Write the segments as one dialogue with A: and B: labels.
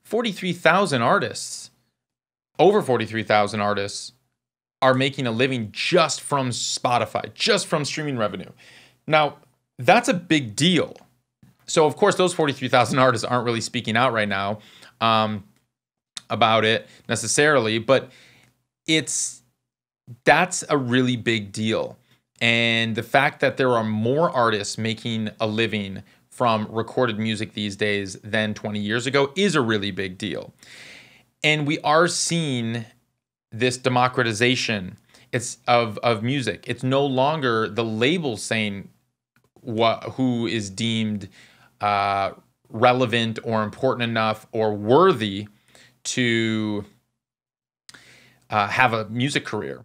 A: 43,000 artists, over 43,000 artists are making a living just from Spotify, just from streaming revenue. Now, that's a big deal. So, of course, those 43,000 artists aren't really speaking out right now about it necessarily, but that's a really big deal. And the fact that there are more artists making a living from recorded music these days than 20 years ago is a really big deal. And we are seeing this democratization of music. It's no longer the label saying who is deemed relevant or important enough or worthy to have a music career.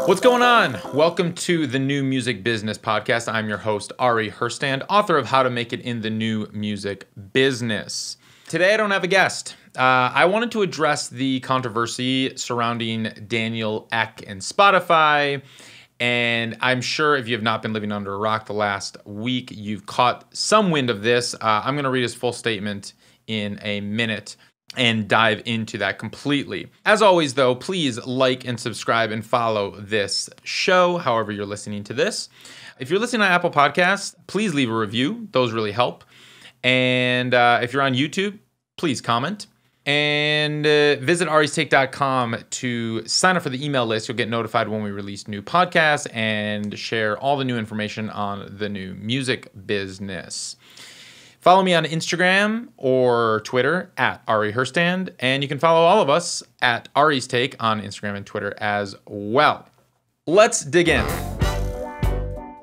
A: What's going on? Welcome to the New Music Business Podcast. I'm your host, Ari Herstand, author of How to Make It in the New Music Business. Today, I don't have a guest. I wanted to address the controversy surrounding Daniel Ek and Spotify. And I'm sure if you have not been living under a rock the last week, you've caught some wind of this. I'm going to read his full statement in a minute and dive into that completely. As always, though, please like and subscribe and follow this show, however you're listening to this. If you're listening on Apple Podcasts, please leave a review. Those really help. And if you're on YouTube, please comment. And visit aristake.com to sign up for the email list. You'll get notified when we release new podcasts and share all the new information on the new music business. Follow me on Instagram or Twitter at Ari Herstand, and you can follow all of us at Ari's Take on Instagram and Twitter as well. Let's dig in.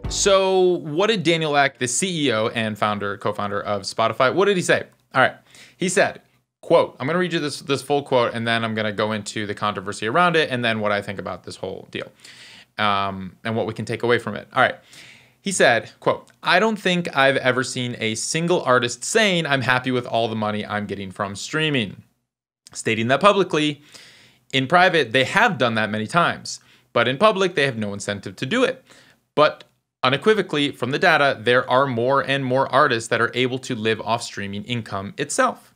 A: So what did Daniel Ek, the CEO and co-founder of Spotify, what did he say? All right. He said, quote, I'm going to read you this full quote, and then I'm going to go into the controversy around it, and then what I think about this whole deal, and what we can take away from it. All right. He said, quote, I don't think I've ever seen a single artist saying I'm happy with all the money I'm getting from streaming. Stating that publicly, in private, they have done that many times, but in public, they have no incentive to do it. But unequivocally, from the data, there are more and more artists that are able to live off streaming income itself.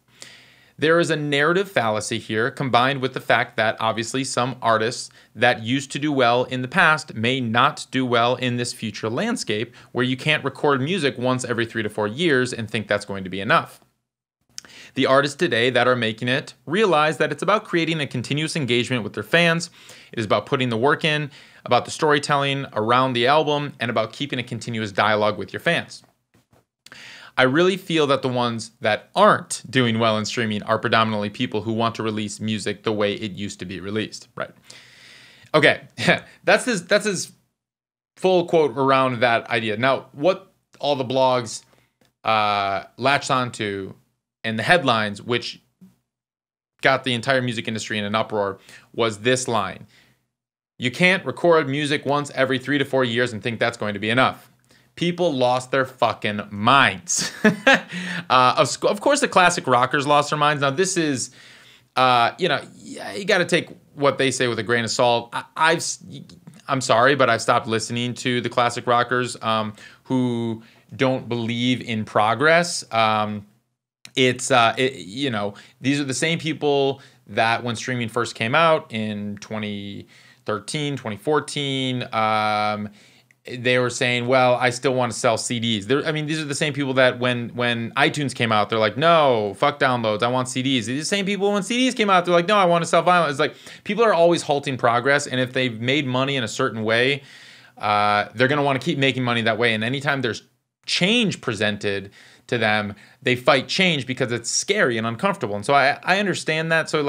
A: There is a narrative fallacy here, combined with the fact that obviously some artists that used to do well in the past may not do well in this future landscape where you can't record music once every 3 to 4 years and think that's going to be enough. The artists today that are making it realize that it's about creating a continuous engagement with their fans. It is about putting the work in, about the storytelling around the album, and about keeping a continuous dialogue with your fans. I really feel that the ones that aren't doing well in streaming are predominantly people who want to release music the way it used to be released, right? Okay, that's his full quote around that idea. Now, what all the blogs latched onto and the headlines, which got the entire music industry in an uproar, was this line. You can't record music once every 3 to 4 years and think that's going to be enough. People lost their fucking minds. Of course, the classic rockers lost their minds. Now, this is, you got to take what they say with a grain of salt. I'm sorry, but I've stopped listening to the classic rockers who don't believe in progress. These are the same people that when streaming first came out in 2013, 2014, they were saying, well, I still want to sell CDs. These are the same people that when iTunes came out, they're like, no, fuck downloads, I want CDs. These are the same people when CDs came out, they're like, no, I want to sell vinyl. It's like people are always halting progress, and if they've made money in a certain way, they're going to want to keep making money that way. And anytime there's change presented to them, they fight change because it's scary and uncomfortable. And so I understand that. So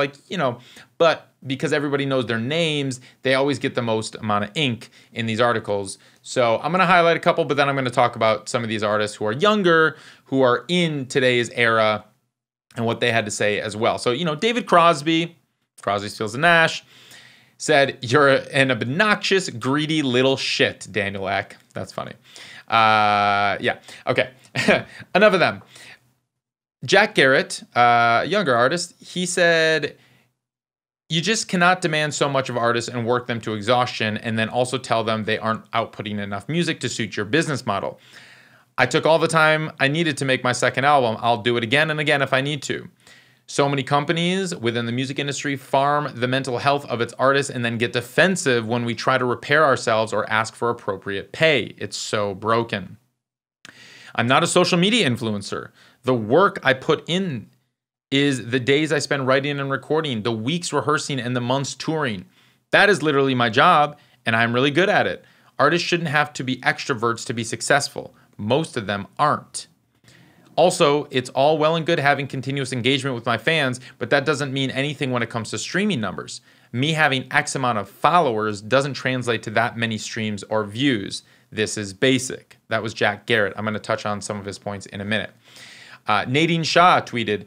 A: but because everybody knows their names, they always get the most amount of ink in these articles. So I'm going to highlight a couple, but then I'm going to talk about some of these artists who are younger, who are in today's era, and what they had to say as well. So, David Crosby, Stills and Nash, said, you're an obnoxious, greedy little shit, Daniel Ek. That's funny. Yeah, okay. Enough of them. Jack Garrett, a younger artist, he said, you just cannot demand so much of artists and work them to exhaustion and then also tell them they aren't outputting enough music to suit your business model. I took all the time I needed to make my second album. I'll do it again and again if I need to. So many companies within the music industry farm the mental health of its artists and then get defensive when we try to repair ourselves or ask for appropriate pay. It's so broken. I'm not a social media influencer. The work I put in is the days I spend writing and recording, the weeks rehearsing, and the months touring. That is literally my job, and I'm really good at it. Artists shouldn't have to be extroverts to be successful. Most of them aren't. Also, it's all well and good having continuous engagement with my fans, but that doesn't mean anything when it comes to streaming numbers. Me having X amount of followers doesn't translate to that many streams or views. This is basic. That was Jack Garrett. I'm going to touch on some of his points in a minute. Nadine Shah tweeted,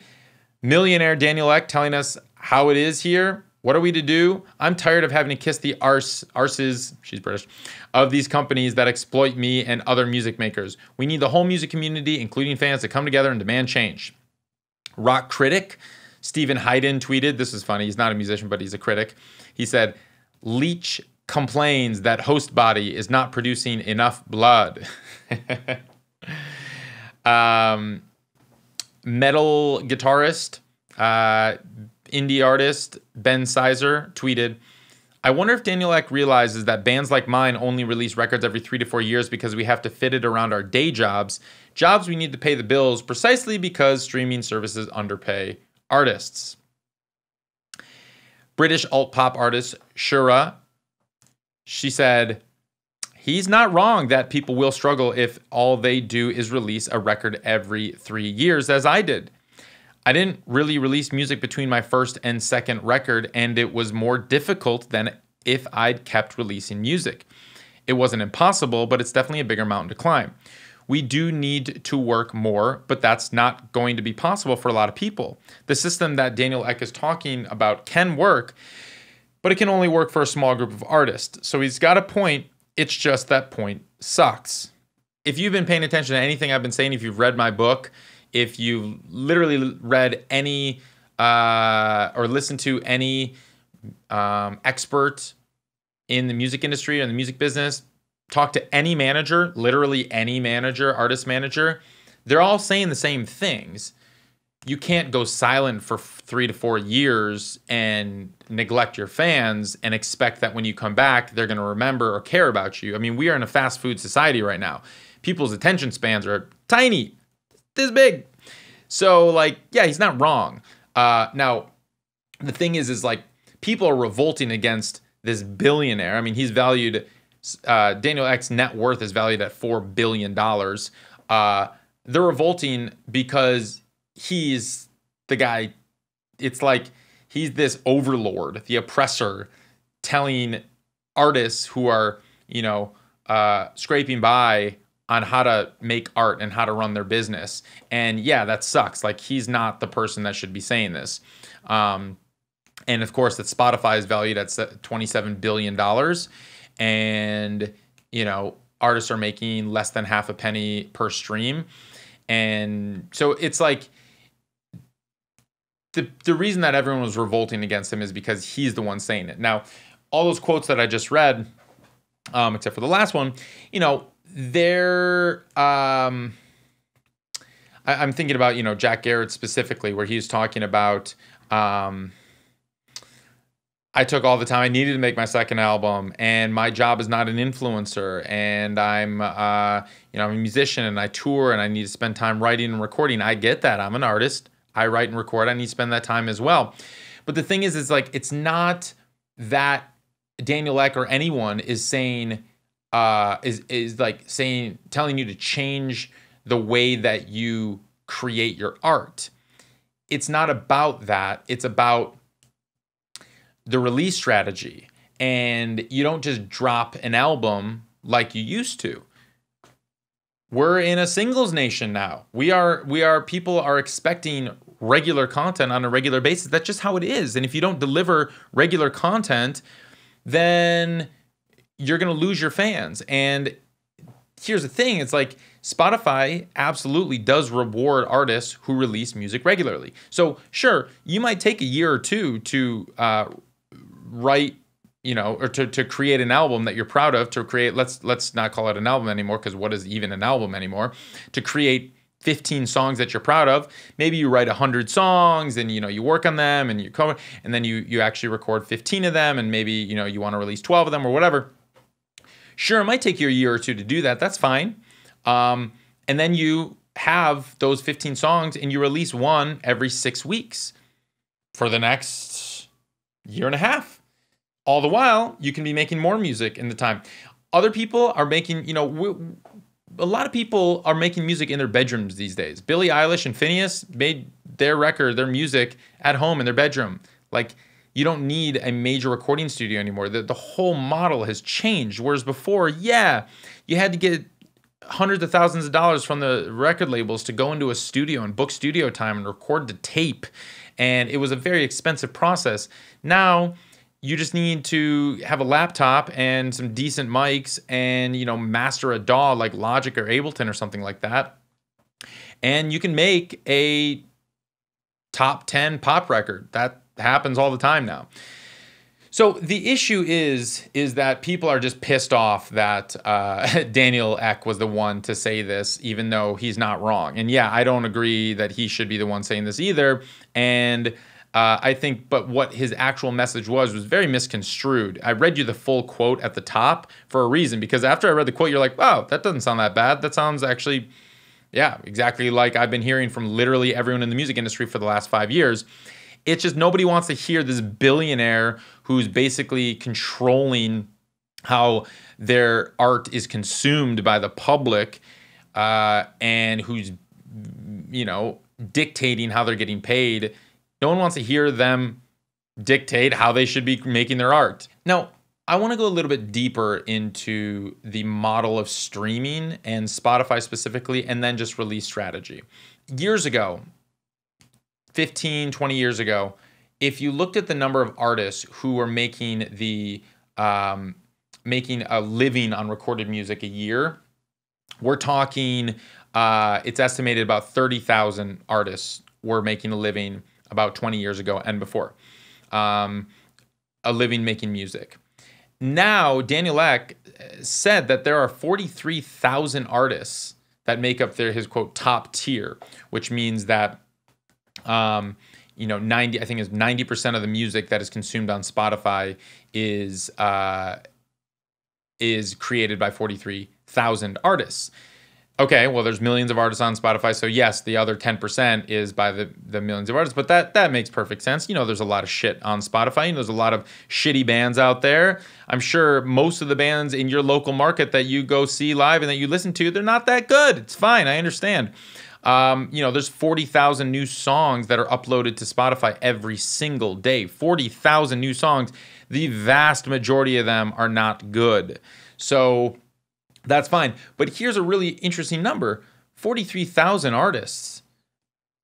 A: millionaire Daniel Ek telling us how it is here. What are we to do? I'm tired of having to kiss the arses, she's British, of these companies that exploit me and other music makers. We need the whole music community, including fans, to come together and demand change. Rock critic Stephen Hayden tweeted, this is funny, he's not a musician, but he's a critic. He said, Leach complains that host body is not producing enough blood. Metal guitarist, indie artist Ben Sizer tweeted, I wonder if Daniel Ek realizes that bands like mine only release records every 3 to 4 years because we have to fit it around our day jobs we need to pay the bills precisely because streaming services underpay artists. British alt-pop artist Shura, she said, he's not wrong that people will struggle if all they do is release a record every 3 years, as I did. I didn't really release music between my first and second record, and it was more difficult than if I'd kept releasing music. It wasn't impossible, but it's definitely a bigger mountain to climb. We do need to work more, but that's not going to be possible for a lot of people. The system that Daniel Ek is talking about can work, but it can only work for a small group of artists. So he's got a point, it's just that point sucks. If you've been paying attention to anything I've been saying, if you've read my book, if you've literally read any or listened to any expert in the music industry or in the music business, talk to any manager, literally any manager, artist manager, they're all saying the same things. You can't go silent for 3 to 4 years and neglect your fans and expect that when you come back, they're going to remember or care about you. I mean, we are in a fast food society right now. People's attention spans are tiny, this big. So, like, yeah, he's not wrong. Now, the thing is like, people are revolting against this billionaire. I mean, he's valued, Daniel Ek's net worth is valued at $4 billion. They're revolting because he's the guy, it's like he's this overlord, the oppressor, telling artists who are, scraping by on how to make art and how to run their business. And yeah, that sucks. Like, he's not the person that should be saying this. And of course, that Spotify is valued at $27 billion. And, artists are making less than half a penny per stream. And so it's like, the reason that everyone was revolting against him is because he's the one saying it. Now, all those quotes that I just read, except for the last one, they're, I'm thinking about, Jack Garrett specifically, where he's talking about, I took all the time I needed to make my second album, and my job is not an influencer, and I'm, I'm a musician, and I tour, and I need to spend time writing and recording. I get that. I'm an artist. I write and record. I need to spend that time as well. But the thing is like, it's not that Daniel Ek or anyone is saying, telling you to change the way that you create your art. It's not about that. It's about the release strategy. And you don't just drop an album like you used to. We're in a singles nation now. People are expecting regular content on a regular basis. That's just how it is. And if you don't deliver regular content, then you're going to lose your fans. And here's the thing. It's like, Spotify absolutely does reward artists who release music regularly. So sure, you might take a year or two to write, or to create an album that you're proud of, to create, let's not call it an album anymore, because what is even an album anymore? To create 15 songs that you're proud of. Maybe you write 100 songs and you work on them and and then you actually record 15 of them, and maybe you want to release 12 of them or whatever. Sure, it might take you a year or two to do that. That's fine. And then you have those 15 songs and you release one every 6 weeks for the next year and a half. All the while, you can be making more music in the time. Other people are making, a lot of people are making music in their bedrooms these days. Billie Eilish and Phineas made their music at home in their bedroom. Like, you don't need a major recording studio anymore. The whole model has changed. Whereas before, you had to get hundreds of thousands of dollars from the record labels to go into a studio and book studio time and record to tape. And it was a very expensive process. Now, you just need to have a laptop and some decent mics and, master a DAW like Logic or Ableton or something like that. And you can make a top 10 pop record. That happens all the time now. So the issue is that people are just pissed off that Daniel Ek was the one to say this, even though he's not wrong. And I don't agree that he should be the one saying this either. And I think, but what his actual message was very misconstrued. I read you the full quote at the top for a reason, because after I read the quote, you're like, wow, that doesn't sound that bad. That sounds actually, exactly like I've been hearing from literally everyone in the music industry for the last 5 years. It's just nobody wants to hear this billionaire who's basically controlling how their art is consumed by the public, and who's, dictating how they're getting paid. No one wants to hear them dictate how they should be making their art. Now, I want to go a little bit deeper into the model of streaming and Spotify specifically, and then just release strategy. Years ago, 15, 20 years ago, if you looked at the number of artists who were making making a living on recorded music a year, we're talking, it's estimated about 30,000 artists were making a living about 20 years ago and before, a living making music. Now, Daniel Ek said that there are 43,000 artists that make up his quote top tier, which means that 90% of the music that is consumed on Spotify is created by 43,000 artists. Okay, well, there's millions of artists on Spotify, so yes, the other 10% is by the millions of artists, but that makes perfect sense. There's a lot of shit on Spotify. There's a lot of shitty bands out there. I'm sure most of the bands in your local market that you go see live and that you listen to, they're not that good. It's fine, I understand. There's 40,000 new songs that are uploaded to Spotify every single day. 40,000 new songs. The vast majority of them are not good. So that's fine. But here's a really interesting number. 43,000 artists,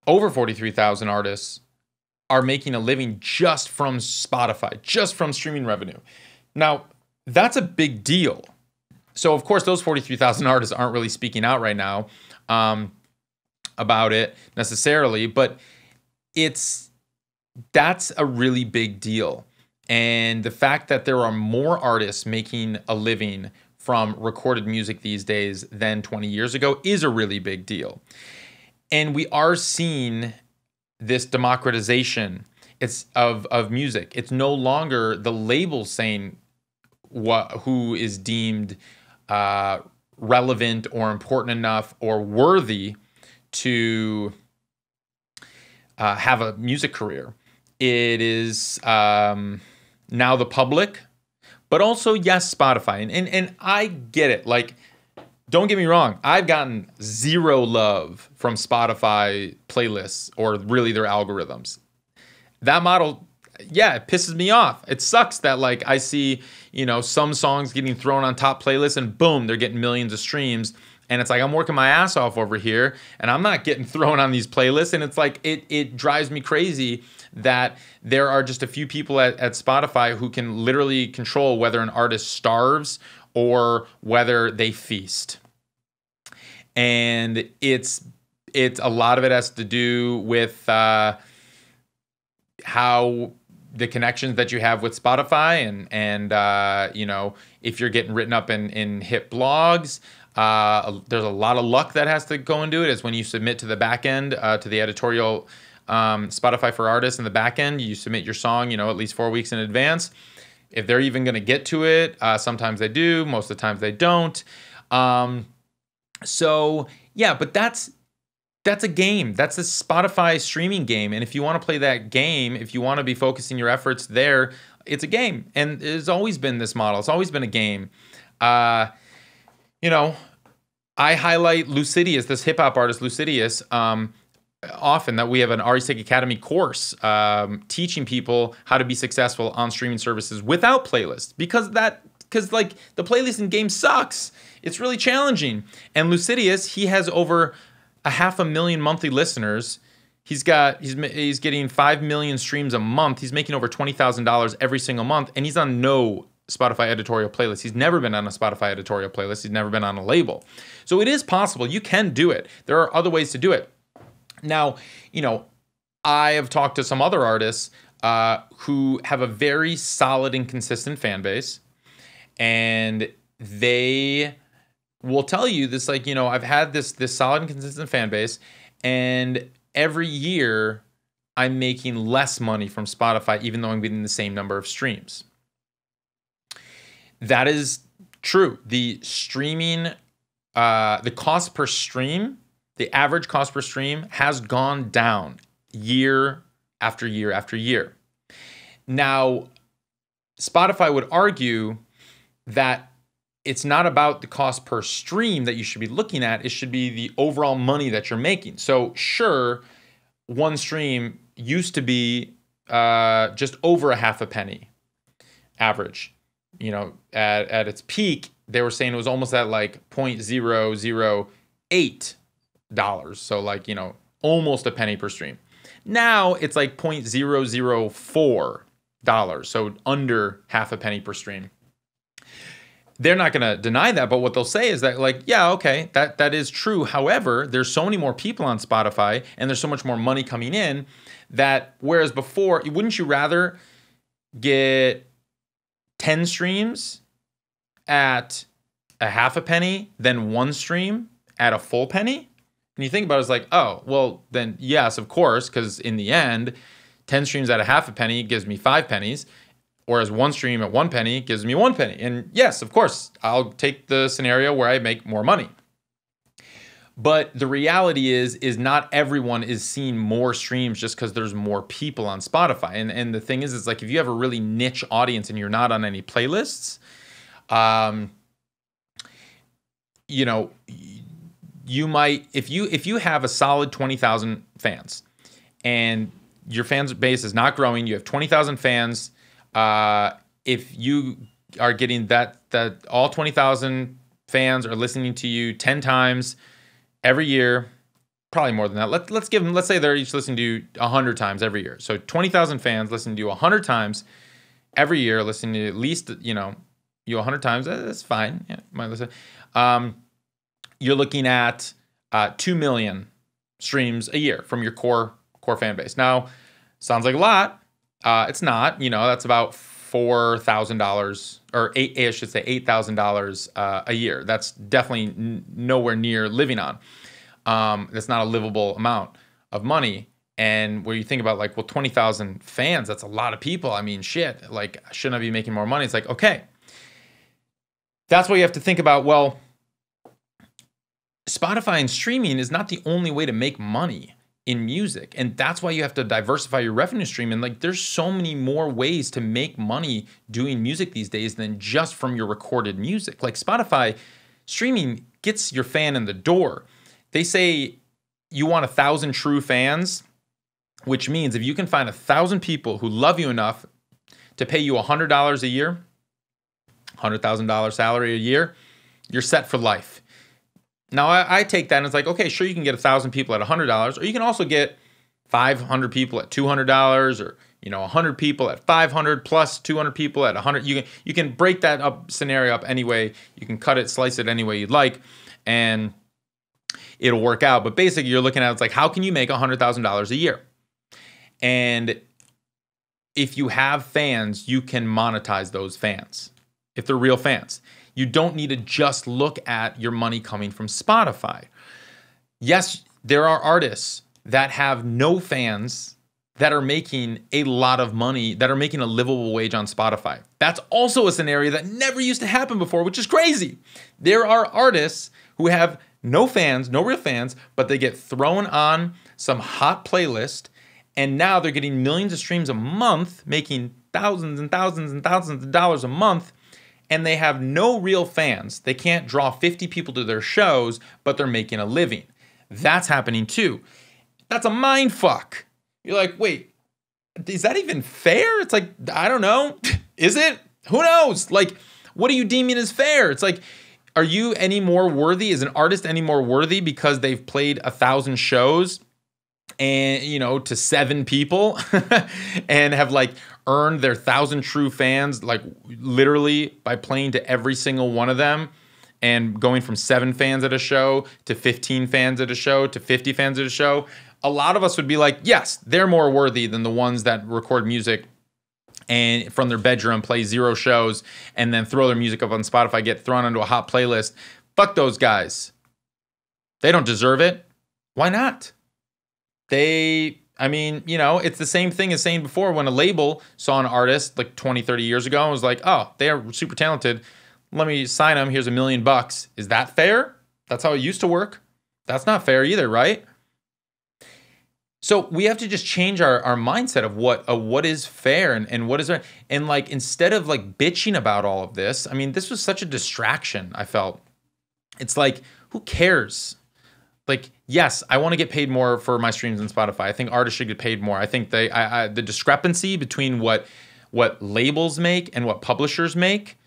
A: over 43,000 artists are making a living just from Spotify, just from streaming revenue. Now, that's a big deal. So, of course, those 43,000 artists aren't really speaking out right now about it necessarily, but that's a really big deal. And the fact that there are more artists making a living from recorded music these days than 20 years ago is a really big deal. And we are seeing this democratization of music. It's no longer the label saying who is deemed relevant or important enough or worthy to have a music career. It is now the public, but also, yes, Spotify. And I get it. Like, don't get me wrong. I've gotten zero love from Spotify playlists or really their algorithms. That model, it pisses me off. It sucks that, like, I see, some songs getting thrown on top playlists and boom, they're getting millions of streams. And it's like, I'm working my ass off over here and I'm not getting thrown on these playlists. And it's like, it drives me crazy that there are just a few people at Spotify who can literally control whether an artist starves or whether they feast. And it's a lot of it has to do with how the connections that you have with Spotify and you know, if you're getting written up in hit blogs, there's a lot of luck that has to go into it. It's when you submit to the back end, to the editorial Spotify for Artists in the back end, you submit your song, you know, at least 4 weeks in advance. If they're even going to get to it, sometimes they do, most of the times they don't. So yeah, but that's a game. That's a Spotify streaming game. And if you want to play that game, if you want to be focusing your efforts there, it's a game. And it's always been this model. It's always been a game. You know, I highlight Lucidius, this hip hop artist Lucidius, often, that we have an Ari Academy course teaching people how to be successful on streaming services without playlists, because like the playlisting game sucks. It's really challenging. And Lucidius, he has over 500,000 monthly listeners. He's getting 5 million streams a month. He's making over $20,000 every single month, and he's on no Spotify editorial playlist. He's never been on a Spotify editorial playlist. He's never been on a label. So it is possible. You can do it. There are other ways to do it. Now, you know, I have talked to some other artists who have a very solid and consistent fan base, and they will tell you this, like, you know, I've had this solid and consistent fan base, and every year I'm making less money from Spotify, even though I'm getting the same number of streams. That is true. The streaming, the cost per stream, the average cost per stream has gone down year after year after year. Now, Spotify would argue that it's not about the cost per stream that you should be looking at. It should be the overall money that you're making. So sure, one stream used to be just over 0.5 penny average. You know, at its peak, they were saying it was almost at like $0.008. So like, you know, almost a penny per stream. Now it's like $0.004. So under 0.5 penny per stream. They're not going to deny that, but what they'll say is that, like, yeah, okay, that is true. However, there's so many more people on Spotify and there's so much more money coming in that, whereas before, wouldn't you rather get 10 streams at 0.5 penny than one stream at a full penny? And you think about it, it's like, oh, well, then yes, of course, because in the end, 10 streams at 0.5 penny gives me 5 pennies. Whereas one stream at 1 penny gives me 1 penny. And yes, of course, I'll take the scenario where I make more money. But the reality is not everyone is seeing more streams just because there's more people on Spotify. And the thing is like, if you have a really niche audience and you're not on any playlists, you know, you might, if you have a solid 20,000 fans and your fans base is not growing, you have 20,000 fans. If you are getting that all 20,000 fans are listening to you 10 times every year, probably more than that. Let's say they're each listening to you 100 times every year. So 20,000 fans listening to you 100 times every year, listening to at least, you know, you 100 times. That's fine. Yeah, might listen. You're looking at 2 million streams a year from your core fan base. Now, sounds like a lot. It's not, you know, that's about $4,000 or $8,000 a year. That's definitely nowhere near living on. That's not a livable amount of money. And where you think about like, well, 20,000 fans, that's a lot of people. I mean, shit, like, shouldn't I be making more money? It's like, okay, that's what you have to think about. Well, Spotify and streaming is not the only way to make money in music. And that's why you have to diversify your revenue stream. And like, there's so many more ways to make money doing music these days than just from your recorded music. Like Spotify streaming gets your fan in the door. They say you want 1,000 true fans, which means if you can find 1,000 people who love you enough to pay you $100 a year, $100,000 salary a year, you're set for life. Now, I take that and it's like, okay, sure, you can get 1,000 people at $100, or you can also get 500 people at $200, or, you know, 100 people at 500 plus 200 people at 100. You can break that up scenario up any way. You can cut it, slice it any way you'd like, and it'll work out. But basically, you're looking at it's like, how can you make $100,000 a year? And if you have fans, you can monetize those fans if they're real fans. You don't need to just look at your money coming from Spotify. Yes, there are artists that have no fans that are making a lot of money, that are making a livable wage on Spotify. That's also a scenario that never used to happen before, which is crazy. There are artists who have no fans, no real fans, but they get thrown on some hot playlist, and now they're getting millions of streams a month, making thousands and thousands and thousands of dollars a month, and they have no real fans. They can't draw 50 people to their shows, but they're making a living. That's happening too. That's a mind fuck. You're like, wait, is that even fair? It's like, I don't know. Is it? Who knows? Like, what are you deeming as fair? It's like, are you any more worthy? Is an artist any more worthy because they've played 1,000 shows and, you know, to 7 people and have like earned their 1,000 true fans, like literally by playing to every single one of them and going from 7 fans at a show to 15 fans at a show to 50 fans at a show? A lot of us would be like, yes, they're more worthy than the ones that record music and from their bedroom play 0 shows and then throw their music up on Spotify, get thrown onto a hot playlist. Fuck those guys. They don't deserve it. Why not? I mean, you know, it's the same thing as saying before when a label saw an artist like 20, 30 years ago and was like, oh, they are super talented. Let me sign them. Here's $1 million. Is that fair? That's how it used to work. That's not fair either, right? So we have to just change our mindset of what is fair and what is right. And like, instead of like bitching about all of this, I mean, this was such a distraction, I felt. It's like, who cares? Like, yes, I want to get paid more for my streams on Spotify. I think artists should get paid more. I think the discrepancy between what labels make and what publishers make,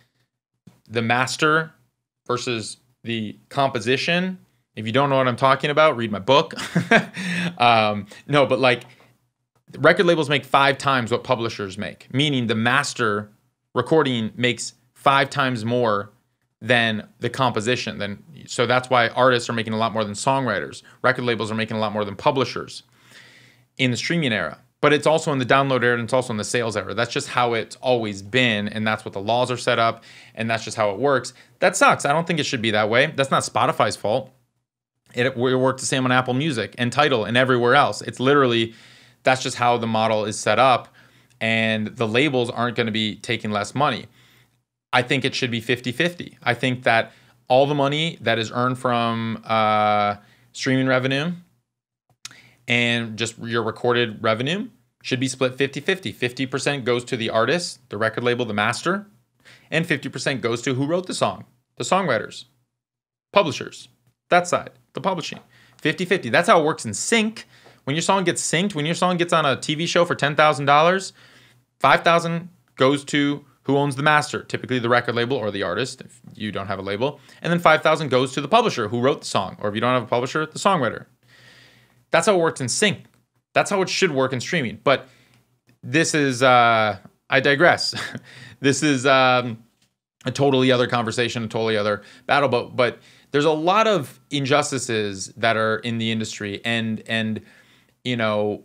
A: the master versus the composition. If you don't know what I'm talking about, read my book. No, but like record labels make 5 times what publishers make, meaning the master recording makes 5 times more than the composition. So that's why artists are making a lot more than songwriters. Record labels are making a lot more than publishers in the streaming era. But it's also in the download era and it's also in the sales era. That's just how it's always been, and that's what the laws are set up, and that's just how it works. That sucks. I don't think it should be that way. That's not Spotify's fault. It worked the same on Apple Music and Tidal and everywhere else. It's literally, that's just how the model is set up, and the labels aren't going to be taking less money. I think it should be 50-50. I think that all the money that is earned from streaming revenue and just your recorded revenue should be split 50-50. 50% goes to the artist, the record label, the master, and 50% goes to who wrote the song, the songwriters, publishers, that side, the publishing. 50-50. That's how it works in sync. When your song gets synced, when your song gets on a TV show for $10,000, $5,000 goes to who owns the master, typically the record label or the artist, if you don't have a label. And then $5,000 goes to the publisher who wrote the song, or if you don't have a publisher, the songwriter. That's how it works in sync. That's how it should work in streaming. But this is, I digress. This is a totally other conversation, a totally other battle. But there's a lot of injustices that are in the industry, and you know,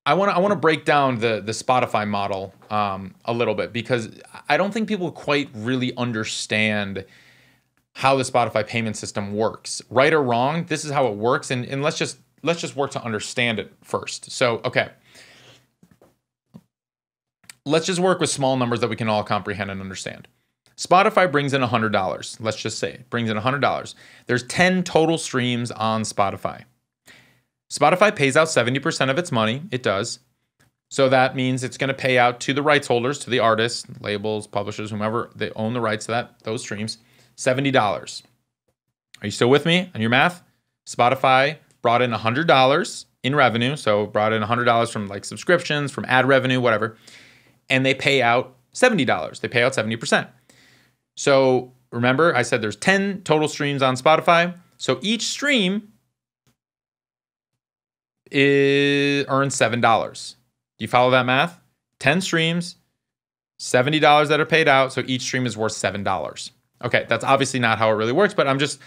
A: I want to break down the Spotify model a little bit, because I don't think people quite really understand how the Spotify payment system works. Right or wrong, this is how it works, and let's just work to understand it first. So, okay. Let's just work with small numbers that we can all comprehend and understand. Spotify brings in $100. Let's just say it brings in $100. There's 10 total streams on Spotify. Spotify pays out 70% of its money. It does. So that means it's going to pay out to the rights holders, to the artists, labels, publishers, whomever they own the rights to those streams, $70. Are you still with me on your math? Spotify brought in $100 in revenue. So brought in $100 from like subscriptions, from ad revenue, whatever. And they pay out $70. They pay out 70%. So remember, I said there's 10 total streams on Spotify. So each stream earns $7. Do you follow that math? 10 streams, $70 that are paid out. So each stream is worth $7. Okay, that's obviously not how it really works, but I'm just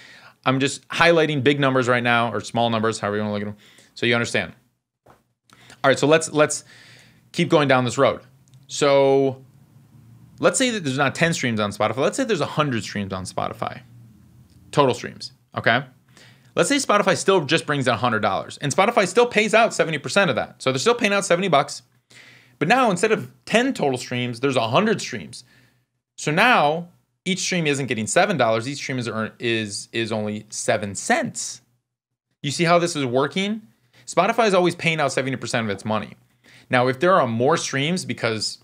A: highlighting big numbers right now, or small numbers, however you want to look at them, so you understand. All right, so let's keep going down this road. So let's say that there's not 10 streams on Spotify. Let's say there's 100 streams on Spotify. Total streams, okay? Let's say Spotify still just brings in $100, and Spotify still pays out 70% of that. So they're still paying out $70. But now instead of 10 total streams, there's 100 streams. So now each stream isn't getting $7. Each stream is only 7 cents. You see how this is working? Spotify is always paying out 70% of its money. Now, if there are more streams because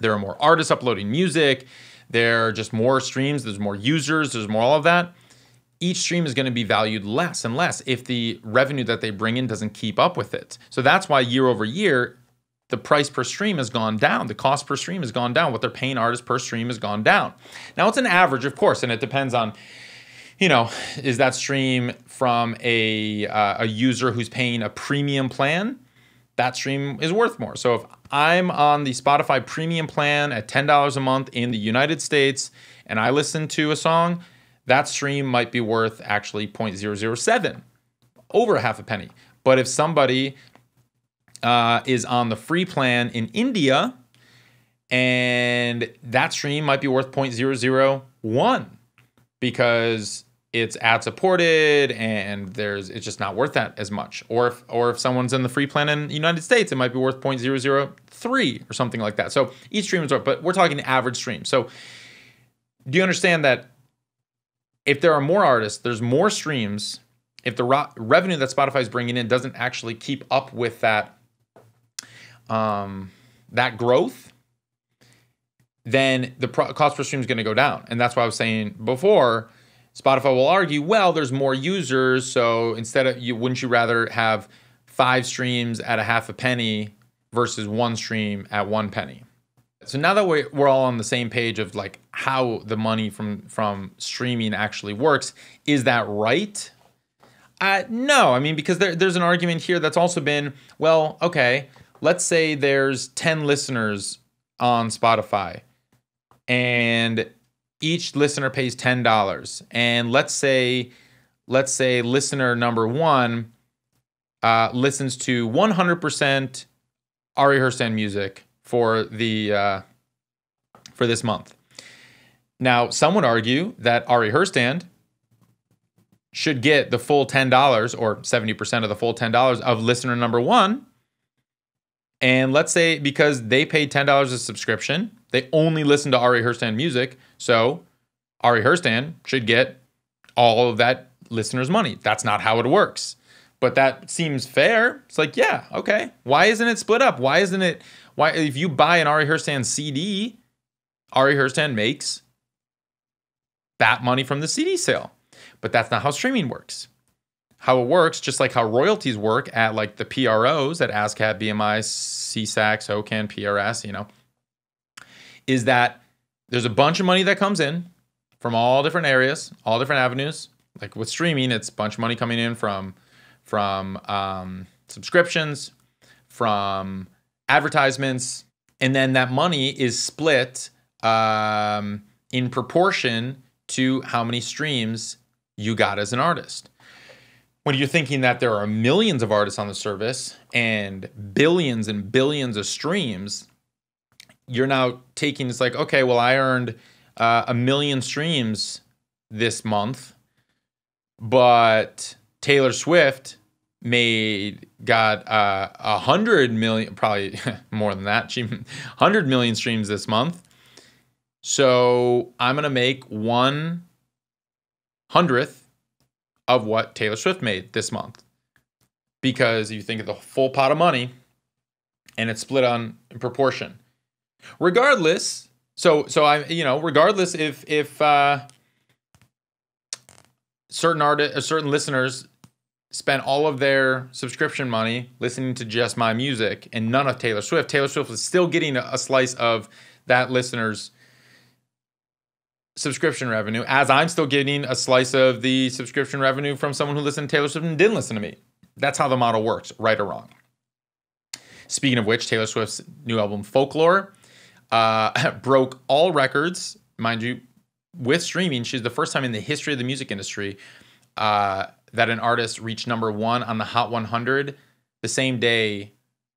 A: there are more artists uploading music, there are just more streams, there's more users, there's more all of that, each stream is going to be valued less and less if the revenue that they bring in doesn't keep up with it. So that's why year over year, the price per stream has gone down. The cost per stream has gone down. What they're paying artists per stream has gone down. Now, it's an average, of course, and it depends on, is that stream from a user who's paying a premium plan? That stream is worth more. So if I'm on the Spotify premium plan at $10 a month in the United States and I listen to a song, that stream might be worth actually 0.007, over a half a penny. But if somebody is on the free plan in India, and that stream might be worth 0.001 because it's ad supported and it's just not worth that as much. Or if someone's in the free plan in the United States, it might be worth 0.003 or something like that. So each stream is worth, but we're talking average stream. So do you understand that if there are more artists, there's more streams, if the revenue that Spotify is bringing in doesn't actually keep up with that growth, then the cost per stream is going to go down. And that's why I was saying before, Spotify will argue, well, there's more users, so instead of wouldn't you rather have 5 streams at a half a penny versus 1 stream at 1 penny? So now that we're all on the same page of like how the money from streaming actually works, is that right? No, I mean, because there's an argument here that's also been, well, okay, let's say there's 10 listeners on Spotify and each listener pays $10. And let's say listener number 1 listens to 100% Ari Herstand music for this month. Now, some would argue that Ari Herstand should get the full $10 or 70% of the full $10 of listener number 1. And let's say because they paid $10 a subscription, they only listen to Ari Herstand music, so Ari Herstand should get all of that listener's money. That's not how it works. But that seems fair. It's like, yeah, okay. Why isn't it split up? Why if you buy an Ari Herstand CD, Ari Herstand makes that money from the CD sale. But that's not how streaming works. How it works, just like how royalties work at like the PROs at ASCAP, BMI, CSAC, OCAN, PRS, is that there's a bunch of money that comes in from all different areas, all different avenues. Like with streaming, it's a bunch of money coming in from subscriptions, from advertisements, and then that money is split in proportion to how many streams you got as an artist. When you're thinking that there are millions of artists on the service and billions of streams, you're now taking, it's like, okay, well, I earned 1 million streams this month, but Taylor Swift got 100 million, probably more than that, 100 million streams this month. So I'm going to make 1/100th of what Taylor Swift made this month. Because you think of the full pot of money and it's split in proportion. Regardless, regardless if certain listeners spent all of their subscription money listening to just my music and none of Taylor Swift was still getting a slice of that listener's subscription revenue, as I'm still getting a slice of the subscription revenue from someone who listened to Taylor Swift and didn't listen to me. That's how the model works, right or wrong. Speaking of which, Taylor Swift's new album, Folklore, broke all records, mind you, with streaming. She's the first time in the history of the music industry that an artist reached #1 on the Hot 100 the same day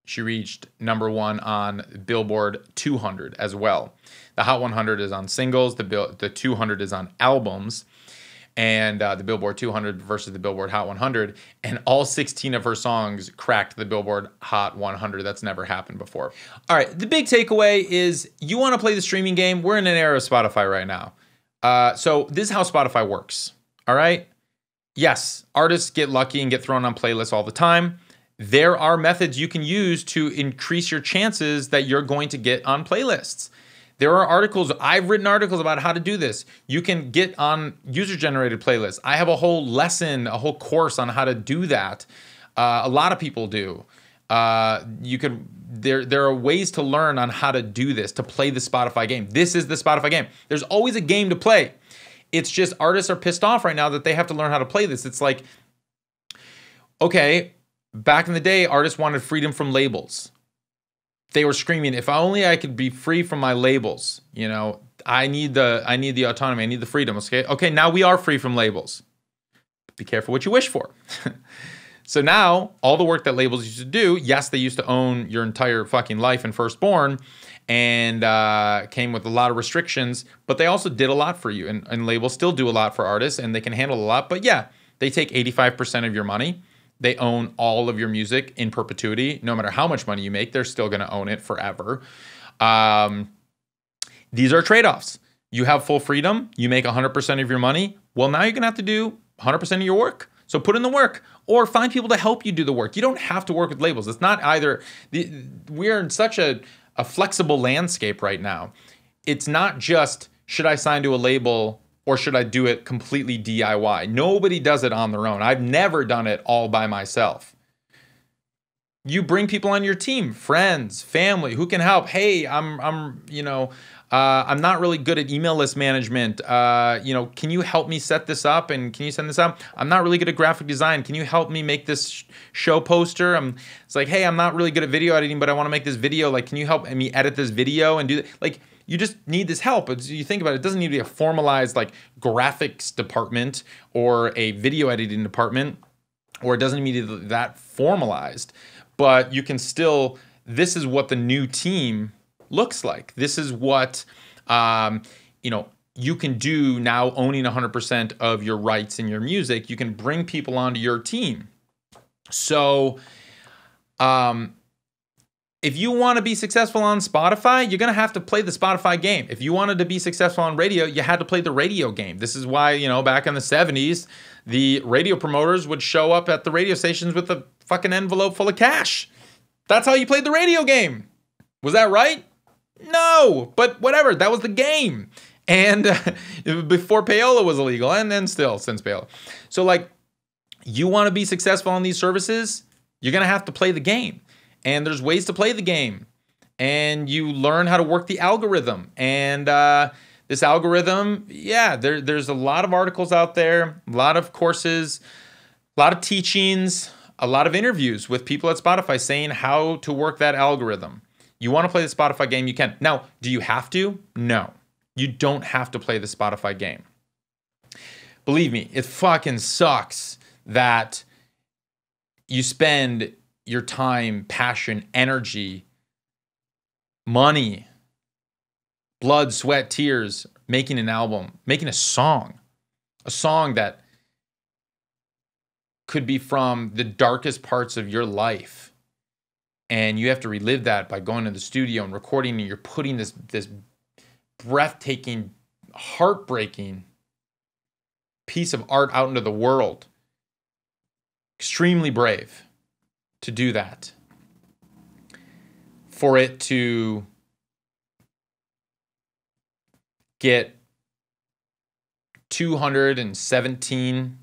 A: She reached #1 on Billboard 200 as well. The Hot 100 is on singles. The 200 is on albums. And the Billboard 200 versus the Billboard Hot 100. And all 16 of her songs cracked the Billboard Hot 100. That's never happened before. All right, the big takeaway is you want to play the streaming game. We're in an era of Spotify right now. So this is how Spotify works, all right? Yes, artists get lucky and get thrown on playlists all the time. There are methods you can use to increase your chances that you're going to get on playlists. There are articles, I've written articles about how to do this. You can get on user-generated playlists. I have a whole lesson, a whole course on how to do that. A lot of people do. There are ways to learn on how to do this, to play the Spotify game. This is the Spotify game. There's always a game to play. It's just artists are pissed off right now that they have to learn how to play this. It's like, okay, back in the day, artists wanted freedom from labels. They were screaming, if only I could be free from my labels. You know, I need the autonomy. I need the freedom. Okay, now we are free from labels. Be careful what you wish for. So now, all the work that labels used to do, yes, they used to own your entire fucking life and firstborn, and came with a lot of restrictions, but they also did a lot for you. And labels still do a lot for artists, and they can handle a lot. But yeah, they take 85% of your money. They own all of your music in perpetuity. No matter how much money you make, they're still going to own it forever. These are trade-offs. You have full freedom. You make 100% of your money. Well, now you're going to have to do 100% of your work. So put in the work or find people to help you do the work. You don't have to work with labels. It's not either. We're in such a flexible landscape right now. It's not just, should I sign to a label or should I do it completely DIY? Nobody does it on their own. I've never done it all by myself. You bring people on your team, friends, family, who can help. Hey, I'm not really good at email list management. Can you help me set this up and can you send this out? I'm not really good at graphic design. Can you help me make this show poster? It's like, hey, I'm not really good at video editing, but I want to make this video. Like, can you help me edit this video and do that? Like, you just need this help. You think about it, it doesn't need to be a formalized like graphics department or a video editing department, or it doesn't need to be that formalized, but you can still, this is what the new team looks like. This is what, you can do now, owning 100% of your rights in your music. You can bring people onto your team. So, if you want to be successful on Spotify, you're going to have to play the Spotify game. If you wanted to be successful on radio, you had to play the radio game. This is why, back in the 70s, the radio promoters would show up at the radio stations with a fucking envelope full of cash. That's how you played the radio game. Was that right? No, but whatever. That was the game. And before payola was illegal, and then still since payola. So like, you want to be successful on these services, you're going to have to play the game. And there's ways to play the game. And you learn how to work the algorithm. And this algorithm, yeah, there's a lot of articles out there, a lot of courses, a lot of teachings, a lot of interviews with people at Spotify saying how to work that algorithm. You want to play the Spotify game, you can. Now, do you have to? No. You don't have to play the Spotify game. Believe me, it fucking sucks that you spend your time, passion, energy, money, blood, sweat, tears, making an album, making a song that could be from the darkest parts of your life. And you have to relive that by going to the studio and recording, and you're putting this breathtaking, heartbreaking piece of art out into the world. Extremely brave to do that. For it to get 217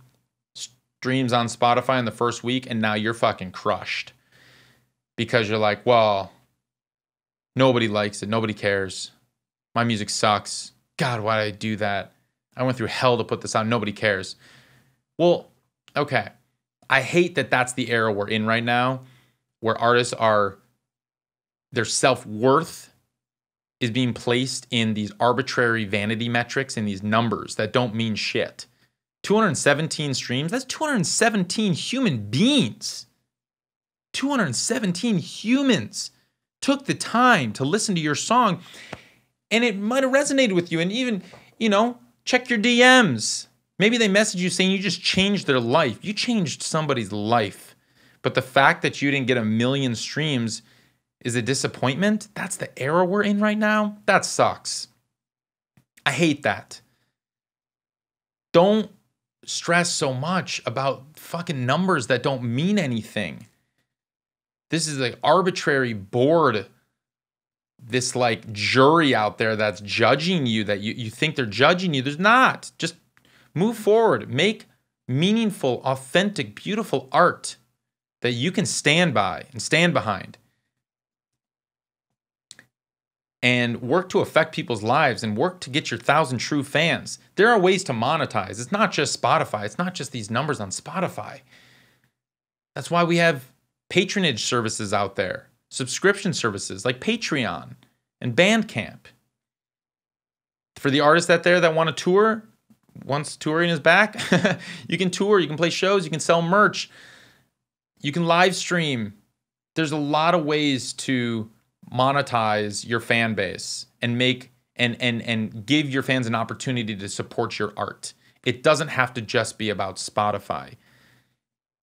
A: streams on Spotify in the first week, and now you're fucking crushed. Because you're like, well, nobody likes it. Nobody cares. My music sucks. God, why did I do that? I went through hell to put this out. Nobody cares. Well, okay. I hate that that's the era we're in right now, where artists their self-worth is being placed in these arbitrary vanity metrics and these numbers that don't mean shit. 217 streams, that's 217 human beings. 217 humans took the time to listen to your song, and it might have resonated with you. And even, check your DMs. Maybe they message you saying you just changed their life. You changed somebody's life. But the fact that you didn't get 1 million streams is a disappointment. That's the era we're in right now. That sucks. I hate that. Don't stress so much about fucking numbers that don't mean anything. This is like arbitrary board, this like jury out there that's judging you, that you think they're judging you. There's not. Just move forward. Make meaningful, authentic, beautiful art that you can stand by and stand behind. And work to affect people's lives and work to get your 1,000 true fans. There are ways to monetize. It's not just Spotify. It's not just these numbers on Spotify. That's why we have patronage services out there, subscription services like Patreon and Bandcamp. For the artists out there that want to tour, once touring is back, you can tour, you can play shows, you can sell merch, you can live stream. There's a lot of ways to monetize your fan base and make and give your fans an opportunity to support your art. It doesn't have to just be about Spotify.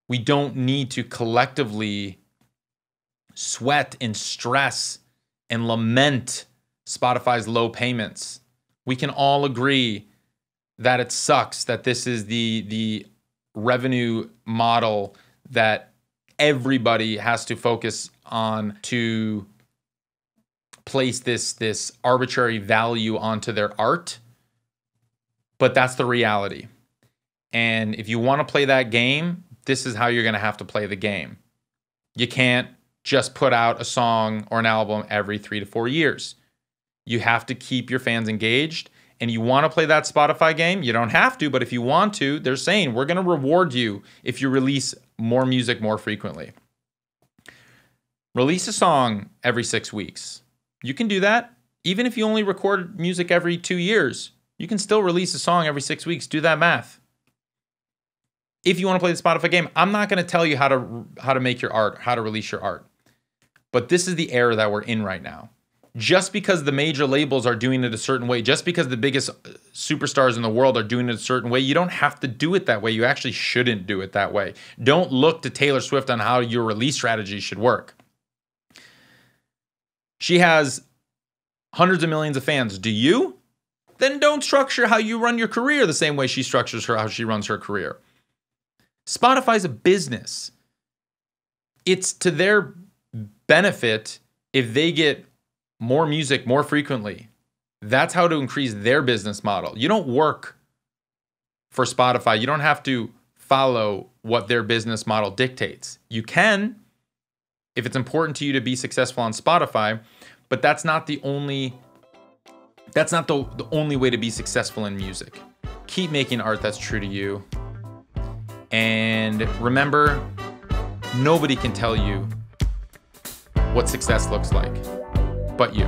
A: We don't need to collectively sweat and stress and lament Spotify's low payments. We can all agree that it sucks that this is the revenue model that everybody has to focus on to place this arbitrary value onto their art. But that's the reality. And if you want to play that game, this is how you're going to have to play the game. You can't just put out a song or an album every 3 to 4 years. You have to keep your fans engaged. And you want to play that Spotify game? You don't have to, but if you want to, they're saying we're going to reward you if you release more music more frequently. Release a song every 6 weeks. You can do that. Even if you only record music every 2 years, you can still release a song every 6 weeks. Do that math. If you want to play the Spotify game, I'm not going to tell you how to make your art, how to release your art. But this is the era that we're in right now. Just because the major labels are doing it a certain way, just because the biggest superstars in the world are doing it a certain way, you don't have to do it that way. You actually shouldn't do it that way. Don't look to Taylor Swift on how your release strategy should work. She has hundreds of millions of fans. Do you? Then don't structure how you run your career the same way she structures how she runs her career. Spotify's a business. It's to their benefit if they get more music more frequently. That's how to increase their business model. You don't work for Spotify. You don't have to follow what their business model dictates. You can, if it's important to you to be successful on Spotify, but that's not the only way to be successful in music. Keep making art that's true to you. And remember, nobody can tell you what success looks like but you.